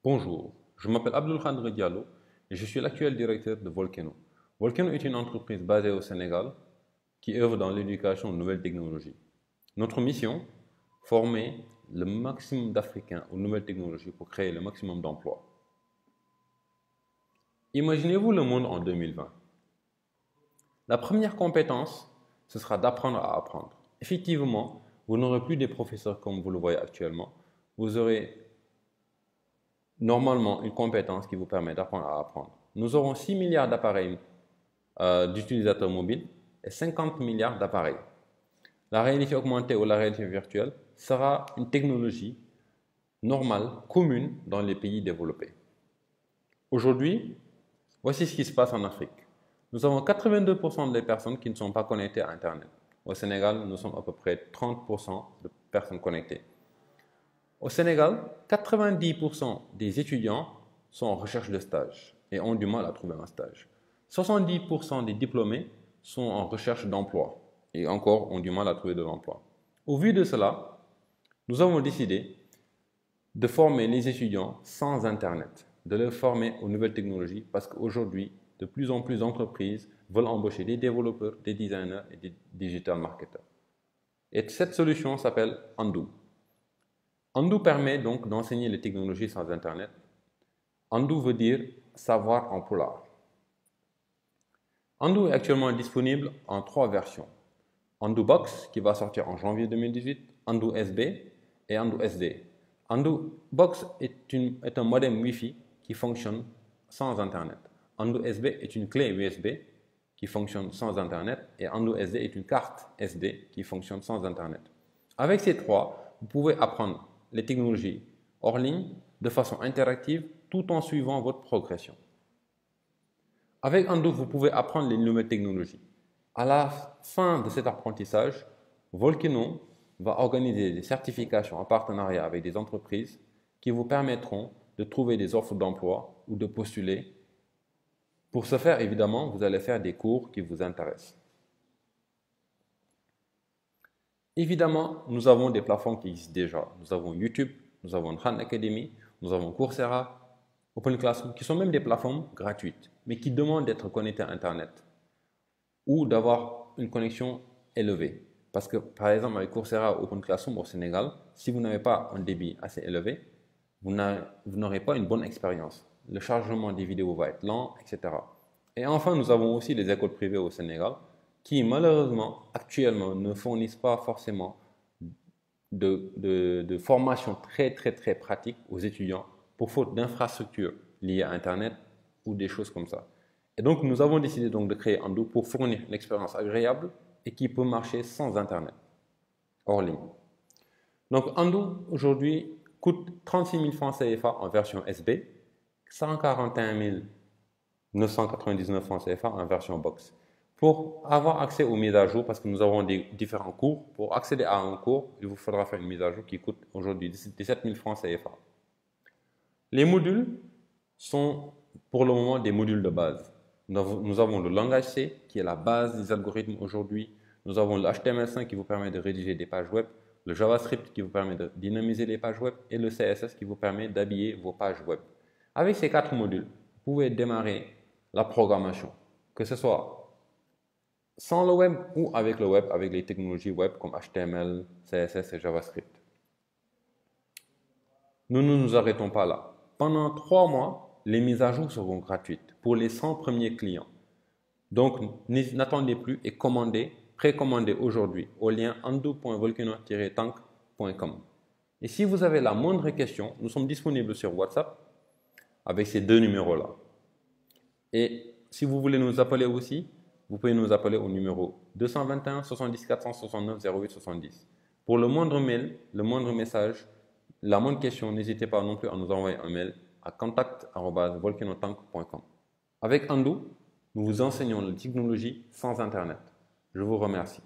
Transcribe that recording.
Bonjour, je m'appelle Abdul Khadr Diallo et je suis l'actuel directeur de Volcano. Volcano est une entreprise basée au Sénégal qui œuvre dans l'éducation aux nouvelles technologies. Notre mission, former le maximum d'Africains aux nouvelles technologies pour créer le maximum d'emplois. Imaginez-vous le monde en 2020. La première compétence, ce sera d'apprendre à apprendre. Effectivement, vous n'aurez plus des professeurs comme vous le voyez actuellement. Vous aurez normalement une compétence qui vous permet d'apprendre à apprendre. Nous aurons 6 milliards d'appareils d'utilisateurs mobiles et 50 milliards d'appareils. La réalité augmentée ou la réalité virtuelle sera une technologie normale, commune dans les pays développés. Aujourd'hui, voici ce qui se passe en Afrique. Nous avons 82% des personnes qui ne sont pas connectées à Internet. Au Sénégal, nous sommes à peu près 30% de personnes connectées. Au Sénégal, 90% des étudiants sont en recherche de stage et ont du mal à trouver un stage. 70% des diplômés sont en recherche d'emploi et encore ont du mal à trouver de l'emploi. Au vu de cela, nous avons décidé de former les étudiants sans Internet, de les former aux nouvelles technologies parce qu'aujourd'hui, de plus en plus d'entreprises veulent embaucher des développeurs, des designers et des digital marketers. Et cette solution s'appelle Andoo. Andoo permet donc d'enseigner les technologies sans Internet. Andoo veut dire savoir en pulaar. Andoo est actuellement disponible en 3 versions. Andoo Box qui va sortir en janvier 2018, Andoo SB et Andoo SD. Andoo Box est un modem Wi-Fi qui fonctionne sans Internet. Andoo SB est une clé USB qui fonctionne sans Internet et Andoo SD est une carte SD qui fonctionne sans Internet. Avec ces trois, vous pouvez apprendre les technologies hors ligne de façon interactive tout en suivant votre progression. Avec Andoo, vous pouvez apprendre les nouvelles technologies. À la fin de cet apprentissage, Volcano va organiser des certifications en partenariat avec des entreprises qui vous permettront de trouver des offres d'emploi ou de postuler. Pour ce faire, évidemment, vous allez faire des cours qui vous intéressent. Évidemment, nous avons des plateformes qui existent déjà. Nous avons YouTube, nous avons Khan Academy, nous avons Coursera, Open Classroom, qui sont même des plateformes gratuites, mais qui demandent d'être connectées à Internet ou d'avoir une connexion élevée. Parce que, par exemple, avec Coursera ou Open Classroom au Sénégal, si vous n'avez pas un débit assez élevé, vous n'aurez pas une bonne expérience. Le chargement des vidéos va être lent, etc. Et enfin, nous avons aussi les écoles privées au Sénégal qui, malheureusement, actuellement, ne fournissent pas forcément de formation très pratique aux étudiants pour faute d'infrastructures liées à Internet ou des choses comme ça. Et donc, nous avons décidé donc de créer Andoo pour fournir une expérience agréable et qui peut marcher sans Internet, hors ligne. Donc, Andoo, aujourd'hui, coûte 36 000 francs CFA en version SB, 141 999 francs CFA en version box. Pour avoir accès aux mises à jour, parce que nous avons différents cours, pour accéder à un cours, il vous faudra faire une mise à jour qui coûte aujourd'hui 17 000 francs CFA. Les modules sont pour le moment des modules de base. Nous avons le langage C qui est la base des algorithmes aujourd'hui. Nous avons le HTML5 qui vous permet de rédiger des pages web, le JavaScript qui vous permet de dynamiser les pages web et le CSS qui vous permet d'habiller vos pages web. Avec ces 4 modules, vous pouvez démarrer la programmation, que ce soit sans le web ou avec le web, avec les technologies web comme HTML, CSS et JavaScript. Nous ne nous arrêtons pas là. Pendant 3 mois, les mises à jour seront gratuites pour les 100 premiers clients. Donc, n'attendez plus et précommandez aujourd'hui au lien andoo.volcano-tank.com. Et si vous avez la moindre question, nous sommes disponibles sur WhatsApp avec ces 2 numéros-là. Et si vous voulez nous appeler aussi, vous pouvez nous appeler au numéro 221 70 469 08 70. Pour le moindre mail, le moindre message, la moindre question, n'hésitez pas non plus à nous envoyer un mail à contact@volcanotank.com. Avec Andoo, nous vous enseignons la technologie sans Internet. Je vous remercie.